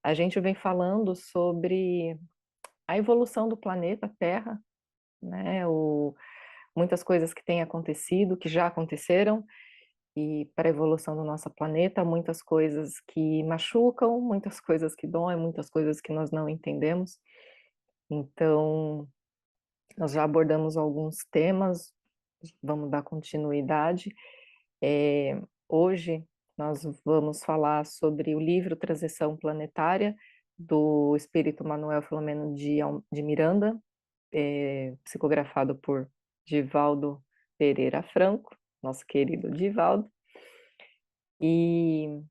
A gente vem falando sobre a evolução do planeta Terra, né, muitas coisas que têm acontecido, que já aconteceram, e para a evolução do nosso planeta, muitas coisas que machucam, muitas coisas que doem, muitas coisas que nós não entendemos. Então, nós já abordamos alguns temas, vamos dar continuidade. Hoje nós vamos falar sobre o livro Transição Planetária, do espírito Manuel Filomeno de Miranda, psicografado por Divaldo Pereira Franco, nosso querido Divaldo. E,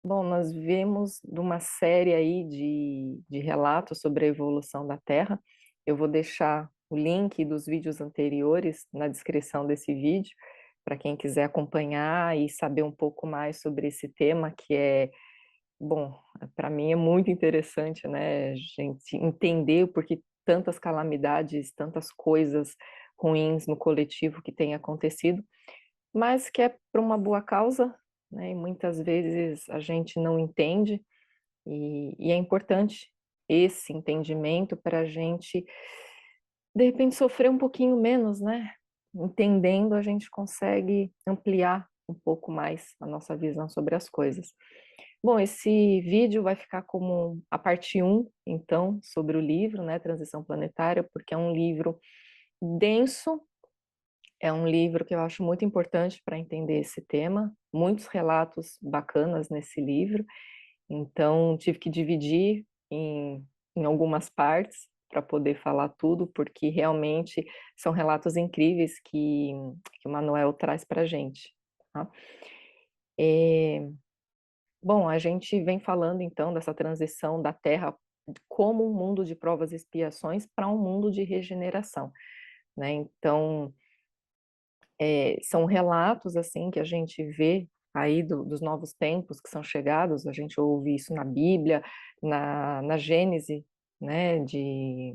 bom, nós vemos de uma série aí de relatos sobre a evolução da Terra. Eu vou deixar o link dos vídeos anteriores na descrição desse vídeo, para quem quiser acompanhar e saber um pouco mais sobre esse tema, que é, bom, para mim é muito interessante, né, a gente entender o porquê tantas calamidades, tantas coisas ruins no coletivo que tem acontecido, mas que é por uma boa causa, né, e muitas vezes a gente não entende, e é importante esse entendimento para a gente, de repente, sofrer um pouquinho menos, né? Entendendo, a gente consegue ampliar um pouco mais a nossa visão sobre as coisas. Bom, esse vídeo vai ficar como a parte 1, então, sobre o livro, né, Transição Planetária, porque é um livro denso, é um livro que eu acho muito importante para entender esse tema, muitos relatos bacanas nesse livro, então tive que dividir em algumas partes para poder falar tudo, porque realmente são relatos incríveis que o Manuel traz para a gente. Tá? Bom, a gente vem falando então dessa transição da Terra como um mundo de provas e expiações para um mundo de regeneração, né? Então, são relatos assim que a gente vê aí dos novos tempos que são chegados, a gente ouve isso na Bíblia, na Gênese, né,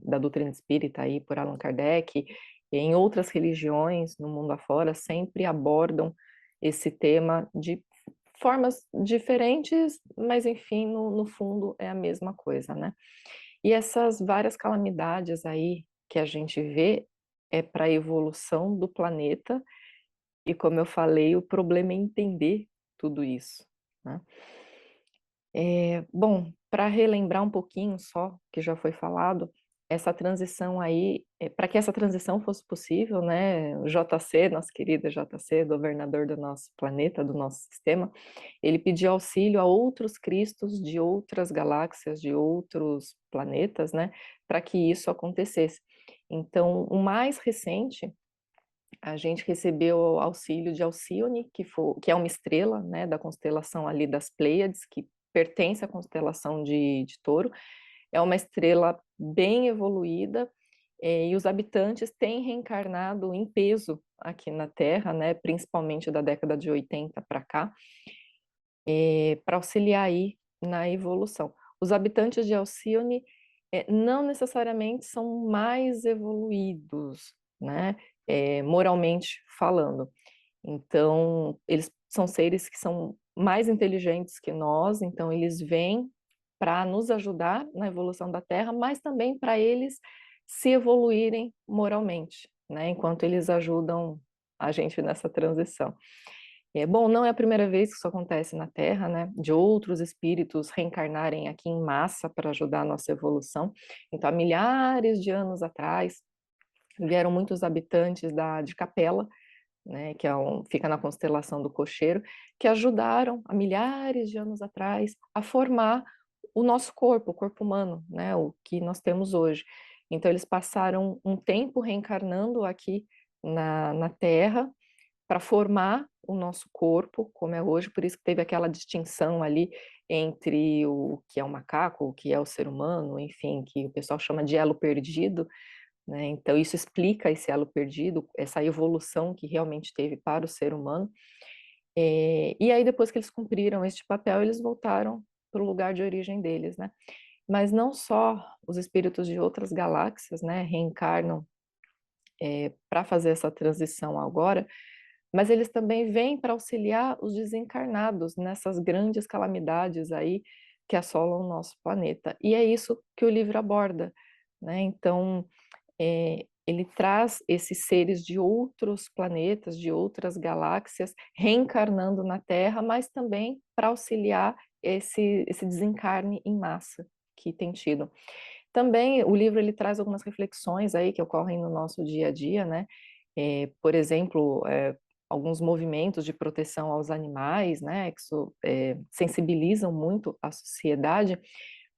da doutrina espírita aí por Allan Kardec, e em outras religiões no mundo afora sempre abordam esse tema de formas diferentes, mas enfim, no fundo é a mesma coisa, né? E essas várias calamidades aí que a gente vê é para a evolução do planeta, e como eu falei, o problema é entender tudo isso, né? Bom, para relembrar um pouquinho só, que já foi falado, essa transição aí, para que essa transição fosse possível, né, o JC, nosso querido JC, governador do nosso planeta, do nosso sistema, ele pediu auxílio a outros cristos de outras galáxias, de outros planetas, né, para que isso acontecesse. Então, o mais recente, a gente recebeu auxílio de Alcione, que é uma estrela, né, da constelação ali das Pleiades, que pertence à constelação de Touro. É uma estrela bem evoluída, e os habitantes têm reencarnado em peso aqui na Terra, né, principalmente da década de 80 para cá, para auxiliar aí na evolução. Os habitantes de Alcione não necessariamente são mais evoluídos, né, moralmente falando. Então, eles são seres que são mais inteligentes que nós, então eles vêm para nos ajudar na evolução da Terra, mas também para eles se evoluírem moralmente, né, enquanto eles ajudam a gente nessa transição. Bom, não é a primeira vez que isso acontece na Terra, né? De outros espíritos reencarnarem aqui em massa para ajudar a nossa evolução. Então, há milhares de anos atrás, vieram muitos habitantes de Capela, né? Que fica na constelação do Cocheiro, que ajudaram há milhares de anos atrás a formar o nosso corpo, o corpo humano, né? O que nós temos hoje. Então, eles passaram um tempo reencarnando aqui na Terra para formar o nosso corpo, como é hoje, por isso que teve aquela distinção ali entre o que é o macaco, o que é o ser humano, enfim, que o pessoal chama de elo perdido, né? Então isso explica esse elo perdido, essa evolução que realmente teve para o ser humano. E aí depois que eles cumpriram este papel, eles voltaram para o lugar de origem deles, né? Mas não só os espíritos de outras galáxias, né, reencarnam para fazer essa transição agora, mas eles também vêm para auxiliar os desencarnados nessas grandes calamidades aí, que assolam o nosso planeta. E é isso que o livro aborda, né? Então, ele traz esses seres de outros planetas, de outras galáxias, reencarnando na Terra, mas também para auxiliar esse desencarne em massa que tem tido. Também o livro ele traz algumas reflexões aí que ocorrem no nosso dia a dia, né? Por exemplo, alguns movimentos de proteção aos animais, né? Que sensibilizam muito a sociedade,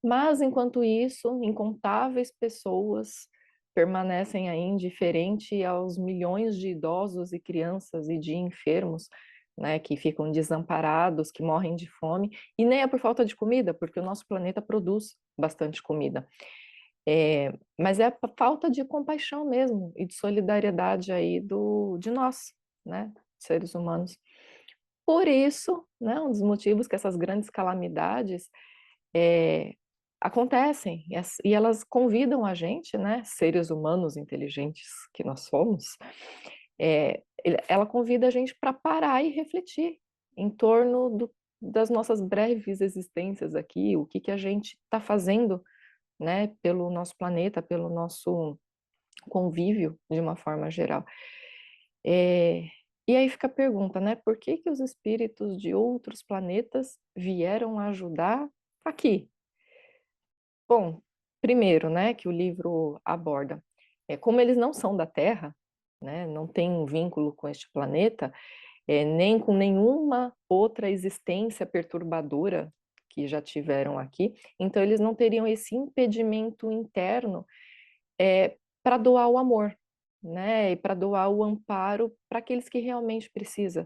mas enquanto isso, incontáveis pessoas permanecem aí indiferente aos milhões de idosos e crianças e de enfermos, né, que ficam desamparados, que morrem de fome, e nem é por falta de comida, porque o nosso planeta produz bastante comida. Mas é a falta de compaixão mesmo e de solidariedade aí de nós, né, seres humanos. Por isso, né, um dos motivos que essas grandes calamidades é, acontecem e elas convidam a gente, né, seres humanos inteligentes que nós somos, ela convida a gente para parar e refletir em torno das nossas breves existências aqui, o que que a gente está fazendo, né, pelo nosso planeta, pelo nosso convívio de uma forma geral. É, e aí fica a pergunta, né, por que que os espíritos de outros planetas vieram ajudar aqui? Bom, primeiro, né, que o livro aborda, como eles não são da Terra, né, não têm um vínculo com este planeta, nem com nenhuma outra existência perturbadora que já tiveram aqui, então eles não teriam esse impedimento interno para doar o amor, né, e para doar o amparo para aqueles que realmente precisam,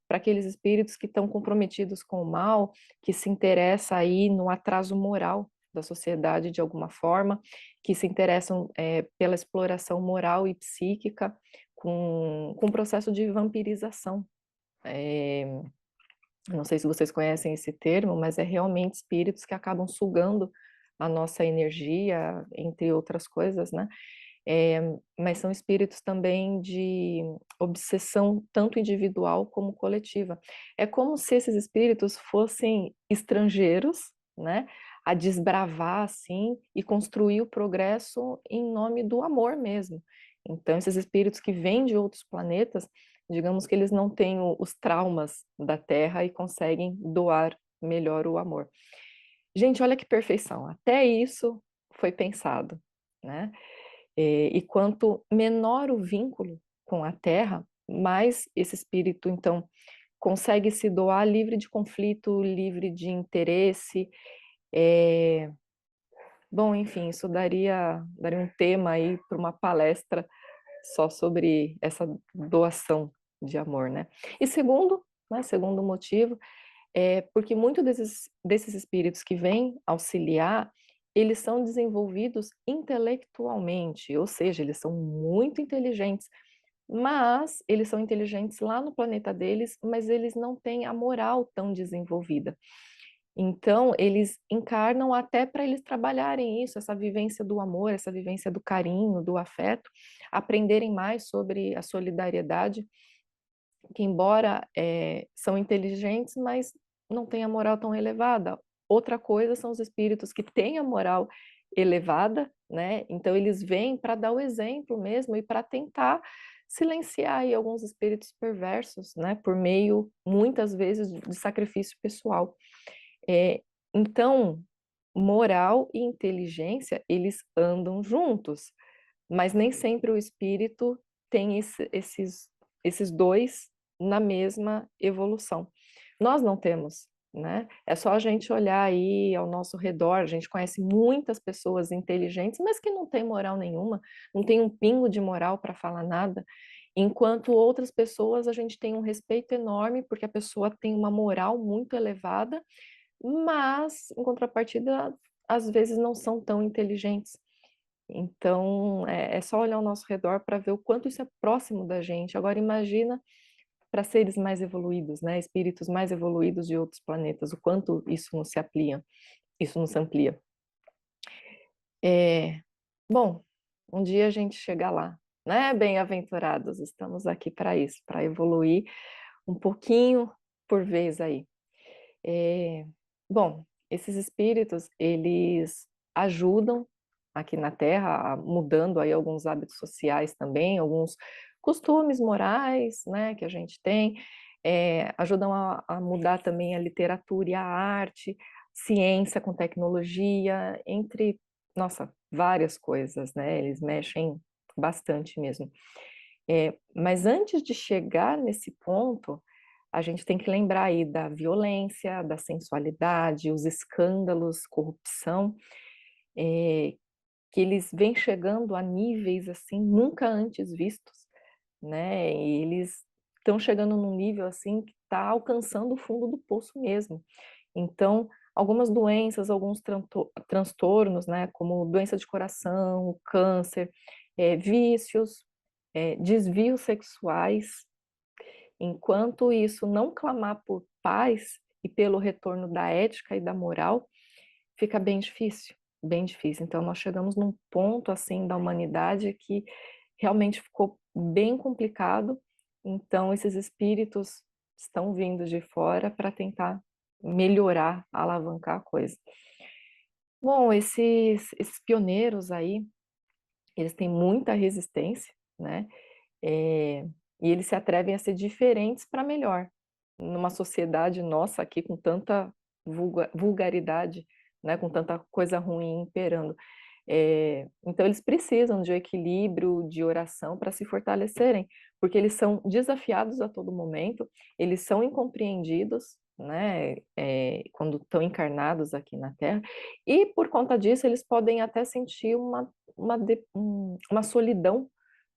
para aqueles espíritos que estão comprometidos com o mal, que se interessa aí no atraso moral da sociedade de alguma forma, que se interessam pela exploração moral e psíquica com o processo de vampirização. Não sei se vocês conhecem esse termo, mas é realmente espíritos que acabam sugando a nossa energia, entre outras coisas, né? Mas são espíritos também de obsessão, tanto individual como coletiva. É como se esses espíritos fossem estrangeiros, né, a desbravar assim e construir o progresso em nome do amor mesmo. Então, esses espíritos que vêm de outros planetas, digamos que eles não têm os traumas da Terra e conseguem doar melhor o amor. Gente, olha que perfeição, até isso foi pensado, né? E quanto menor o vínculo com a Terra, mais esse espírito, então, consegue se doar livre de conflito, livre de interesse. É... Bom, enfim, isso daria um tema aí para uma palestra só sobre essa doação de amor, né? E segundo, né, segundo motivo, porque muitos desses espíritos que vêm auxiliar, eles são desenvolvidos intelectualmente, ou seja, eles são muito inteligentes, mas eles são inteligentes lá no planeta deles, mas eles não têm a moral tão desenvolvida. Então, eles encarnam até para eles trabalharem isso, essa vivência do amor, essa vivência do carinho, do afeto, aprenderem mais sobre a solidariedade, que embora são inteligentes, mas não têm a moral tão elevada. Outra coisa são os espíritos que têm a moral elevada, né? Então eles vêm para dar o exemplo mesmo e para tentar silenciar aí alguns espíritos perversos, né? Por meio, muitas vezes, de sacrifício pessoal. Então, moral e inteligência, eles andam juntos, mas nem sempre o espírito tem esses dois na mesma evolução. Nós não temos, né? É só a gente olhar aí ao nosso redor, a gente conhece muitas pessoas inteligentes, mas que não têm moral nenhuma, não tem um pingo de moral para falar nada, enquanto outras pessoas a gente tem um respeito enorme porque a pessoa tem uma moral muito elevada, mas em contrapartida às vezes não são tão inteligentes. Então, é só olhar ao nosso redor para ver o quanto isso é próximo da gente. Agora, imagina para seres mais evoluídos, né? Espíritos mais evoluídos de outros planetas, o quanto isso não se amplia, isso não se amplia. Bom, um dia a gente chega lá, né? Bem-aventurados, estamos aqui para isso, para evoluir um pouquinho por vez aí. É, bom, esses espíritos, eles ajudam aqui na Terra, mudando aí alguns hábitos sociais também, alguns costumes morais, né, que a gente tem, ajudam a mudar também a literatura e a arte, ciência com tecnologia, entre, nossa, várias coisas, né, eles mexem bastante mesmo. Mas antes de chegar nesse ponto, a gente tem que lembrar aí da violência, da sensualidade, os escândalos, corrupção, que eles vêm chegando a níveis assim nunca antes vistos, né? E eles estão chegando num nível assim que está alcançando o fundo do poço mesmo. Então, algumas doenças, alguns transtornos, né, como doença de coração, câncer, vícios, desvios sexuais, enquanto isso não clamar por paz e pelo retorno da ética e da moral, fica bem difícil, bem difícil. Então, nós chegamos num ponto, assim, da humanidade que realmente ficou bem complicado. Então, esses espíritos estão vindo de fora para tentar melhorar, alavancar a coisa. Bom, esses pioneiros aí, eles têm muita resistência, né? É, e eles se atrevem a ser diferentes para melhor. Numa sociedade nossa aqui com tanta vulgaridade, né, com tanta coisa ruim imperando. Então eles precisam de equilíbrio, de oração para se fortalecerem, porque eles são desafiados a todo momento, eles são incompreendidos, né, quando estão encarnados aqui na Terra, e por conta disso eles podem até sentir uma solidão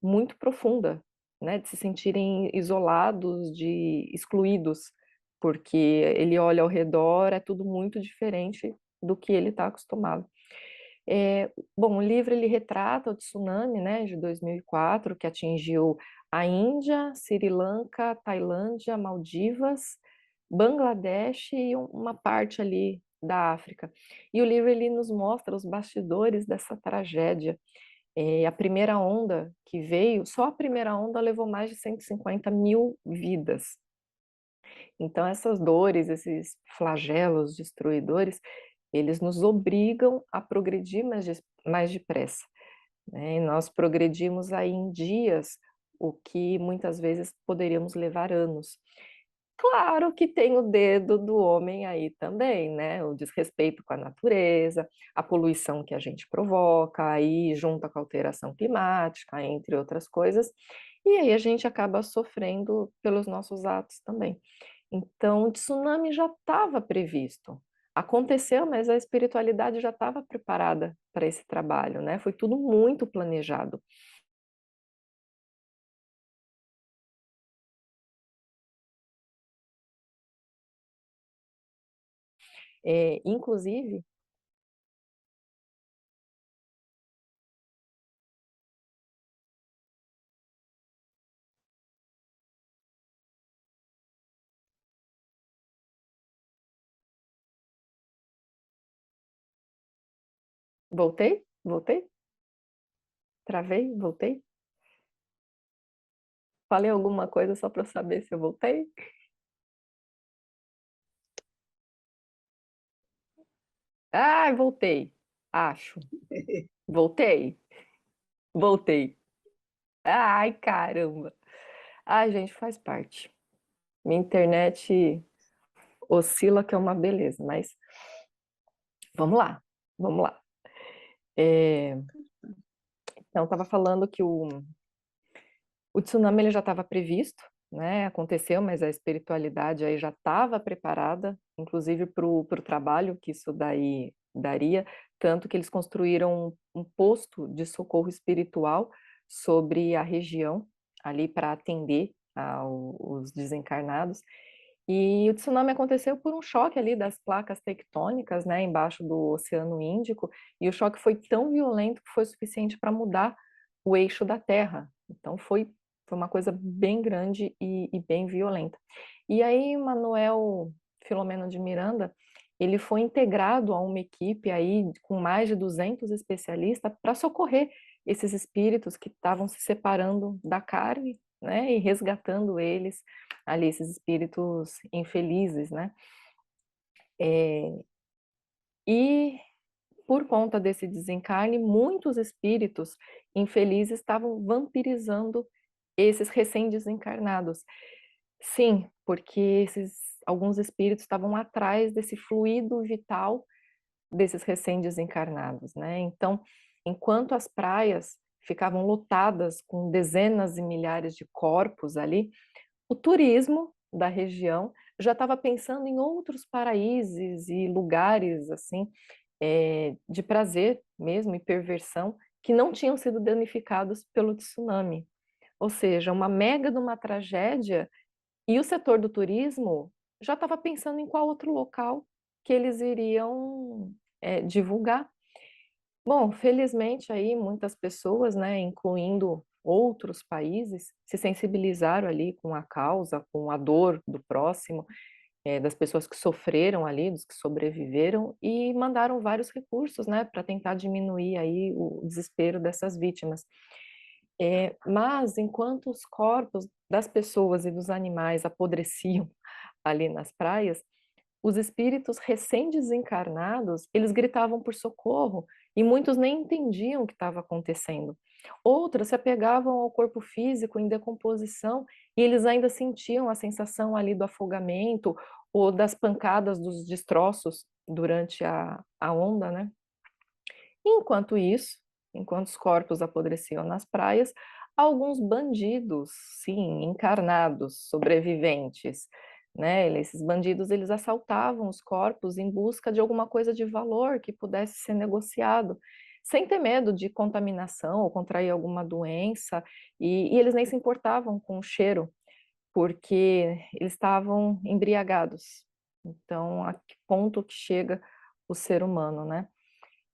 muito profunda, né, de se sentirem isolados, de excluídos, porque ele olha ao redor, é tudo muito diferente do que ele está acostumado. Bom, o livro ele retrata o tsunami, né, de 2004, que atingiu a Índia, Sri Lanka, Tailândia, Maldivas, Bangladesh e uma parte ali da África. E o livro ele nos mostra os bastidores dessa tragédia. A primeira onda que veio, só a primeira onda levou mais de 150 mil vidas. Então, essas dores, esses flagelos destruidores, eles nos obrigam a progredir mais depressa, né? E nós progredimos aí em dias, o que muitas vezes poderíamos levar anos. Claro que tem o dedo do homem aí também, né? O desrespeito com a natureza, a poluição que a gente provoca, aí junta com a alteração climática, entre outras coisas, e aí a gente acaba sofrendo pelos nossos atos também. Então, o tsunami já estava previsto. Aconteceu, mas a espiritualidade já estava preparada para esse trabalho, né? Foi tudo muito planejado. Inclusive, voltei? Voltei? Travei? Voltei? Falei alguma coisa só para saber se eu voltei? Ah, voltei. Acho. Voltei? Voltei. Ai, caramba. Ai, gente, faz parte. Minha internet oscila, que é uma beleza, mas vamos lá, vamos lá. É, então, estava falando que o tsunami ele já estava previsto, né? Aconteceu, mas a espiritualidade aí já estava preparada, inclusive para o trabalho que isso daí daria, tanto que eles construíram um posto de socorro espiritual sobre a região ali para atender os desencarnados. E o tsunami aconteceu por um choque ali das placas tectônicas, né, embaixo do Oceano Índico, e o choque foi tão violento que foi suficiente para mudar o eixo da Terra. Então foi uma coisa bem grande e bem violenta. E aí Manuel Filomeno de Miranda, ele foi integrado a uma equipe aí com mais de 200 especialistas para socorrer esses espíritos que estavam se separando da carne, né, e resgatando eles ali, esses espíritos infelizes, né? E por conta desse desencarne, muitos espíritos infelizes estavam vampirizando esses recém-desencarnados. Sim, porque alguns espíritos estavam atrás desse fluido vital desses recém-desencarnados, né? Então, enquanto as praias ficavam lotadas com dezenas e milhares de corpos ali, o turismo da região já estava pensando em outros paraísos e lugares assim de prazer mesmo e perversão que não tinham sido danificados pelo tsunami. Ou seja, uma mega de uma tragédia e o setor do turismo já estava pensando em qual outro local que eles iriam divulgar. Bom, felizmente aí muitas pessoas, né, incluindo outros países, se sensibilizaram ali com a causa, com a dor do próximo, das pessoas que sofreram ali, dos que sobreviveram, e mandaram vários recursos, né, para tentar diminuir aí o desespero dessas vítimas. Mas enquanto os corpos das pessoas e dos animais apodreciam ali nas praias, os espíritos recém-desencarnados, eles gritavam por socorro e muitos nem entendiam o que estava acontecendo. Outros se apegavam ao corpo físico em decomposição e eles ainda sentiam a sensação ali do afogamento ou das pancadas dos destroços durante a onda, né? Enquanto isso, enquanto os corpos apodreciam nas praias, alguns bandidos, sim, encarnados, sobreviventes, né? Esses bandidos, eles assaltavam os corpos em busca de alguma coisa de valor que pudesse ser negociado, sem ter medo de contaminação ou contrair alguma doença, e eles nem se importavam com o cheiro, porque eles estavam embriagados. Então, a que ponto que chega o ser humano, né?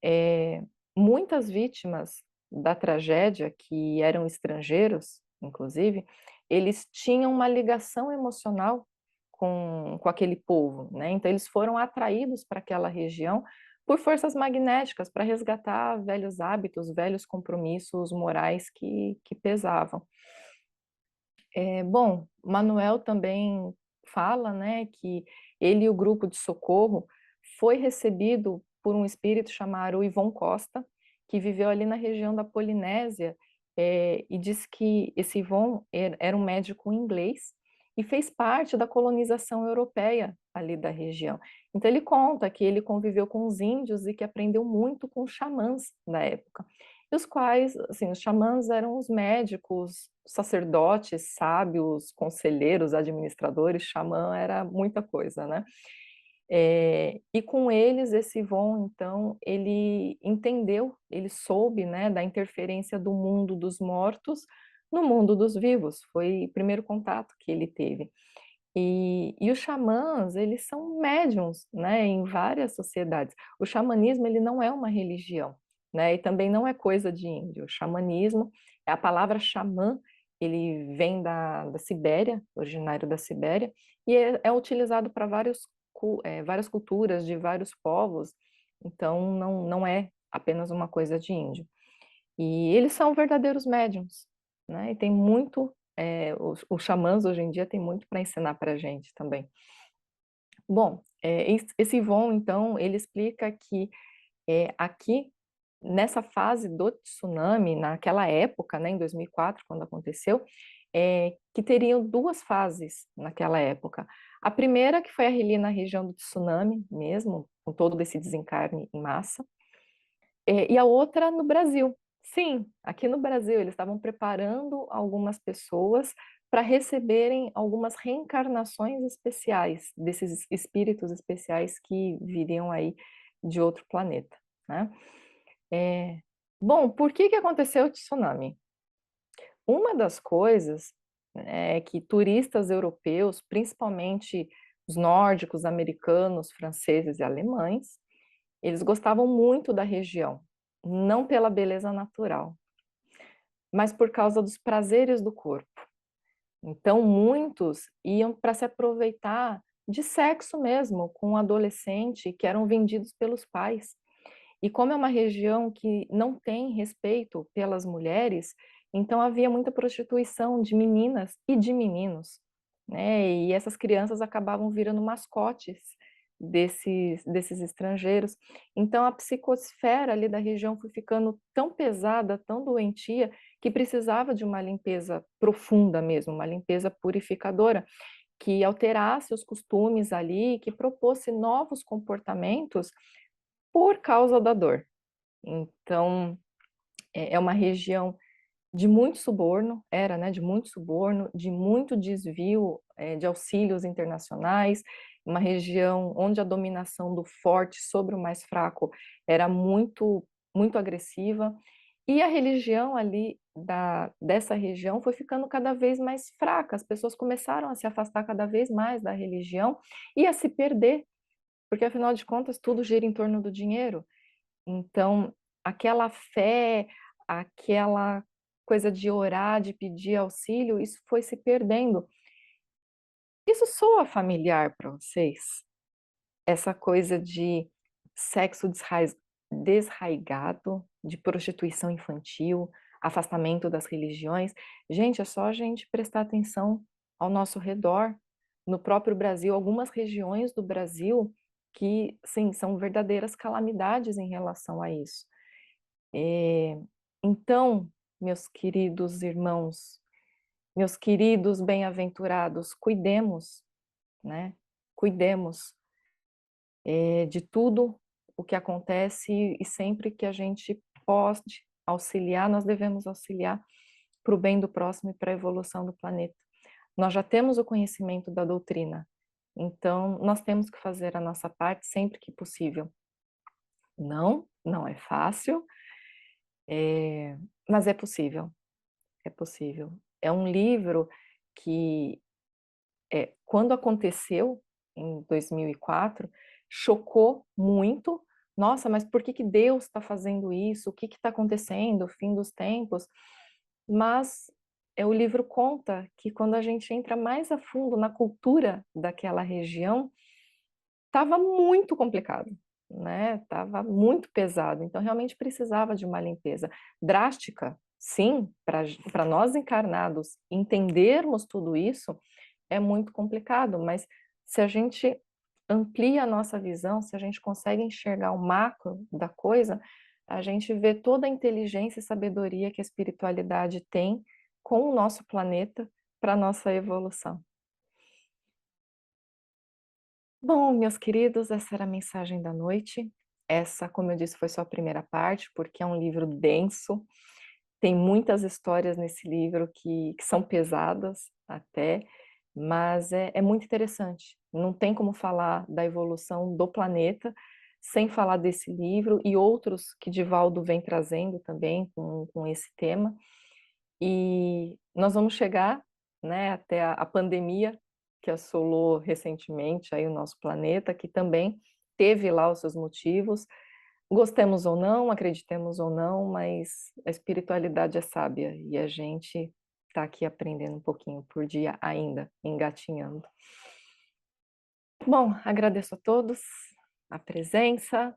É, muitas vítimas da tragédia, que eram estrangeiros, inclusive, eles tinham uma ligação emocional com aquele povo, né? Então, eles foram atraídos para aquela região por forças magnéticas, para resgatar velhos hábitos, velhos compromissos morais que pesavam. Bom, Manuel também fala, né, que ele e o grupo de socorro foi recebido por um espírito chamado Ivon Costa, que viveu ali na região da Polinésia, e diz que esse Ivon era um médico inglês e fez parte da colonização europeia ali da região. Então ele conta que ele conviveu com os índios e que aprendeu muito com os xamãs da época, e os quais, assim, os xamãs eram os médicos, sacerdotes, sábios, conselheiros, administradores, xamã era muita coisa, né? E com eles, esse Von, então, ele entendeu, ele soube, né, da interferência do mundo dos mortos no mundo dos vivos, foi o primeiro contato que ele teve. E os xamãs, eles são médiums, né, em várias sociedades. O xamanismo, ele não é uma religião, né, e também não é coisa de índio. O xamanismo, a palavra xamã, ele vem da Sibéria, originário da Sibéria, e é utilizado para várias culturas de vários povos, então não é apenas uma coisa de índio. E eles são verdadeiros médiums, né? E tem muito, os xamãs hoje em dia tem muito para ensinar para a gente também. Bom, esse Yvon, então, ele explica que aqui, nessa fase do tsunami, naquela época, né, em 2004, quando aconteceu, que teriam duas fases naquela época. A primeira, que foi ali na região do tsunami mesmo, com todo esse desencarne em massa, e a outra no Brasil. Sim, aqui no Brasil eles estavam preparando algumas pessoas para receberem algumas reencarnações especiais desses espíritos especiais que viriam aí de outro planeta, né? É, bom, por que aconteceu o tsunami? Uma das coisas é que turistas europeus, principalmente os nórdicos, americanos, franceses e alemães, eles gostavam muito da região, não pela beleza natural, mas por causa dos prazeres do corpo. Então, muitos iam para se aproveitar de sexo mesmo, com um adolescente que eram vendidos pelos pais. E como é uma região que não tem respeito pelas mulheres, então havia muita prostituição de meninas e de meninos, né? E essas crianças acabavam virando mascotes desses estrangeiros. Então a psicosfera ali da região foi ficando tão pesada, tão doentia, que precisava de uma limpeza profunda mesmo, uma limpeza purificadora, que alterasse os costumes ali, que propôsse novos comportamentos por causa da dor. Então, é uma região de muito suborno, era, né, de muito suborno, de muito desvio de auxílios internacionais, uma região onde a dominação do forte sobre o mais fraco era muito, muito agressiva, e a religião ali dessa região foi ficando cada vez mais fraca, as pessoas começaram a se afastar cada vez mais da religião e a se perder, porque afinal de contas tudo gira em torno do dinheiro. Então, aquela fé, aquela coisa de orar, de pedir auxílio, isso foi se perdendo. Isso soa familiar para vocês? Essa coisa de sexo desraigado, de prostituição infantil, afastamento das religiões. Gente, é só a gente prestar atenção ao nosso redor. No próprio Brasil, algumas regiões do Brasil que, sim, são verdadeiras calamidades em relação a isso. Então, meus queridos irmãos, meus queridos bem-aventurados, cuidemos, né? Cuidemos de tudo o que acontece e sempre que a gente pode auxiliar, nós devemos auxiliar para o bem do próximo e para a evolução do planeta. Nós já temos o conhecimento da doutrina, então nós temos que fazer a nossa parte sempre que possível. Não é fácil, mas é possível, é possível. É um livro que, quando aconteceu, em 2004, chocou muito. Nossa, mas por que que Deus está fazendo isso? O que está acontecendo? O fim dos tempos? Mas o livro conta que quando a gente entra mais a fundo na cultura daquela região, estava muito complicado, né? Estava muito pesado. Então, realmente precisava de uma limpeza drástica, sim, para nós encarnados entendermos tudo isso, é muito complicado, mas se a gente amplia a nossa visão, se a gente consegue enxergar o macro da coisa, a gente vê toda a inteligência e sabedoria que a espiritualidade tem com o nosso planeta para a nossa evolução. Bom, meus queridos, essa era a mensagem da noite. Essa, como eu disse, foi só a primeira parte, porque é um livro denso, tem muitas histórias nesse livro que são pesadas até, mas é muito interessante. Não tem como falar da evolução do planeta sem falar desse livro e outros que Divaldo vem trazendo também com esse tema. E nós vamos chegar, né, até a pandemia que assolou recentemente aí o nosso planeta, que também teve lá os seus motivos. Gostemos ou não, acreditemos ou não, mas a espiritualidade é sábia e a gente está aqui aprendendo um pouquinho por dia ainda, engatinhando. Bom, agradeço a todos a presença,